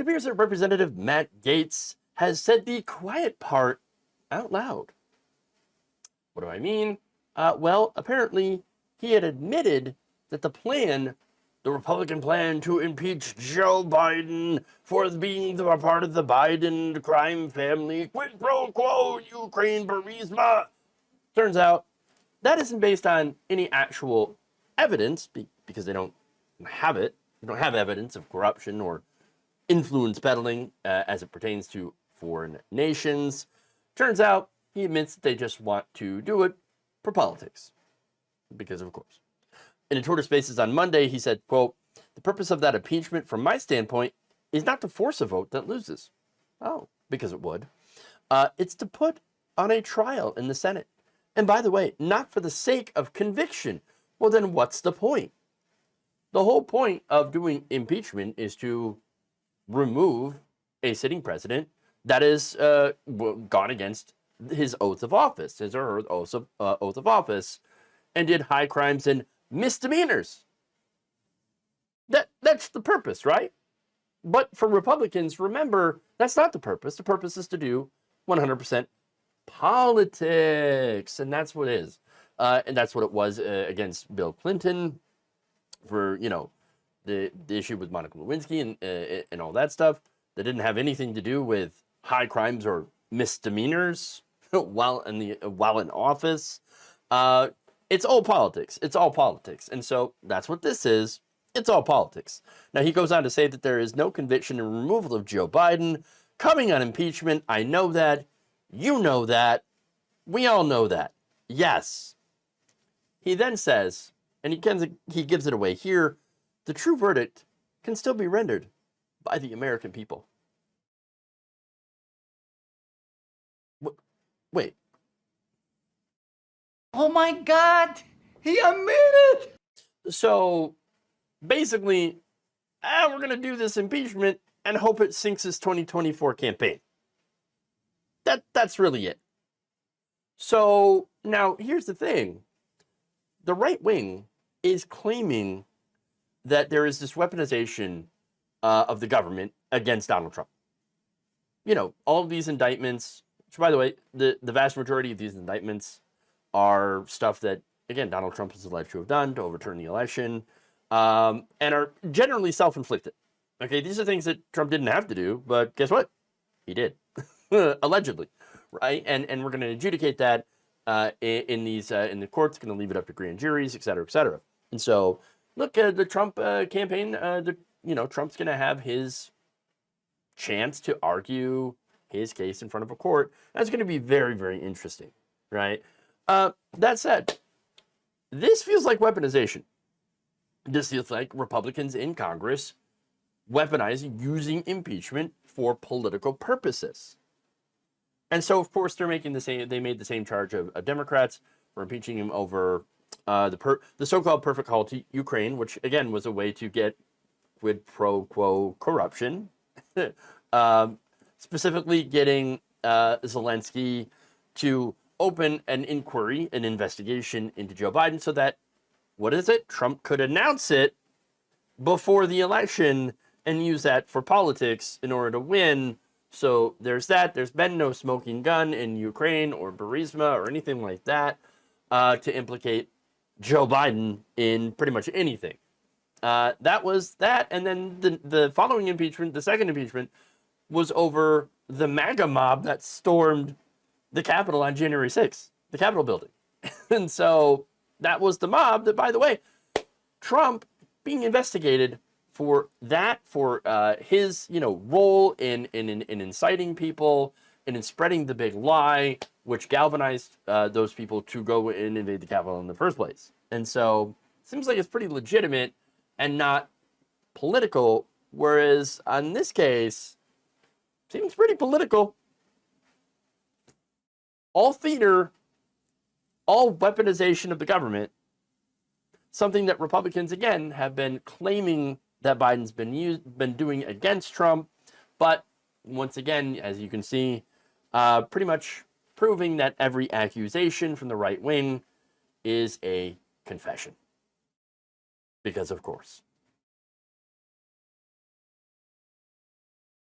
It appears that Representative Matt Gaetz has said the quiet part out loud. What do I mean? Well, apparently he had admitted that the Republican plan to impeach Joe Biden for being a part of the Biden crime family, quid pro quo, Ukraine, Burisma. Turns out that isn't based on any actual evidence because they don't have it. They don't have evidence of corruption or influence peddling as it pertains to foreign nations. Turns out he admits that they just want to do it for politics. Because of course. In a Twitter Spaces on Monday, he said, quote, "The purpose of that impeachment, from my standpoint, is not to force a vote that loses." Oh, because it would. It's to put on a trial in the Senate. And by the way, not for the sake of conviction. Well, then what's the point? The whole point of doing impeachment is to remove a sitting president that is gone against his oath of office, his or her oath of office, and did high crimes and misdemeanors. That's the purpose, right? But for Republicans, remember, that's not the purpose. The purpose is to do 100% politics, and that's what it is. And that's what it was against Bill Clinton for, the issue with Monica Lewinsky and all that stuff that didn't have anything to do with high crimes or misdemeanors while in office. It's all politics. It's all politics. And so that's what this is. It's all politics. Now, he goes on to say that there is no conviction and removal of Joe Biden coming on impeachment. I know that. You know that. We all know that. Yes. He then says, and he gives it away here, the true verdict can still be rendered by the American people. Wait. Oh my God, he admitted. So basically, we're going to do this impeachment and hope it sinks his 2024 campaign. That's really it. So now here's the thing. The right wing is claiming that there is this weaponization of the government against Donald Trump. All of these indictments, which, by the way, the vast majority of these indictments are stuff that, again, Donald Trump is alleged to have done to overturn the election, and are generally self-inflicted. Okay, these are things that Trump didn't have to do, but guess what? He did, allegedly, right? And we're going to adjudicate that in the courts, going to leave it up to grand juries, et cetera, et cetera. And so, look, the Trump campaign, Trump's going to have his chance to argue his case in front of a court. That's going to be very, very interesting, right? That said, this feels like weaponization. This feels like Republicans in Congress weaponizing, using impeachment for political purposes. And so, of course, they made the same charge of Democrats for impeaching him over the so-called perfect call to Ukraine, which, again, was a way to get quid pro quo corruption. Specifically getting Zelensky to open an inquiry, an investigation into Joe Biden so that, Trump could announce it before the election and use that for politics in order to win. So there's that. There's been no smoking gun in Ukraine or Burisma or anything like that to implicate Joe Biden in pretty much anything. That was that. And then the following impeachment, the second impeachment, was over the MAGA mob that stormed the Capitol on January 6th, the Capitol building. And so that was the mob that, by the way, Trump being investigated for that, for his, role in inciting people and in spreading the big lie, which galvanized those people to go and invade the Capitol in the first place. And so it seems like it's pretty legitimate and not political, whereas on this case, seems pretty political. All theater, all weaponization of the government, something that Republicans, again, have been claiming that Biden's been doing against Trump, but once again, as you can see, pretty much proving that every accusation from the right wing is a confession. Because, of course.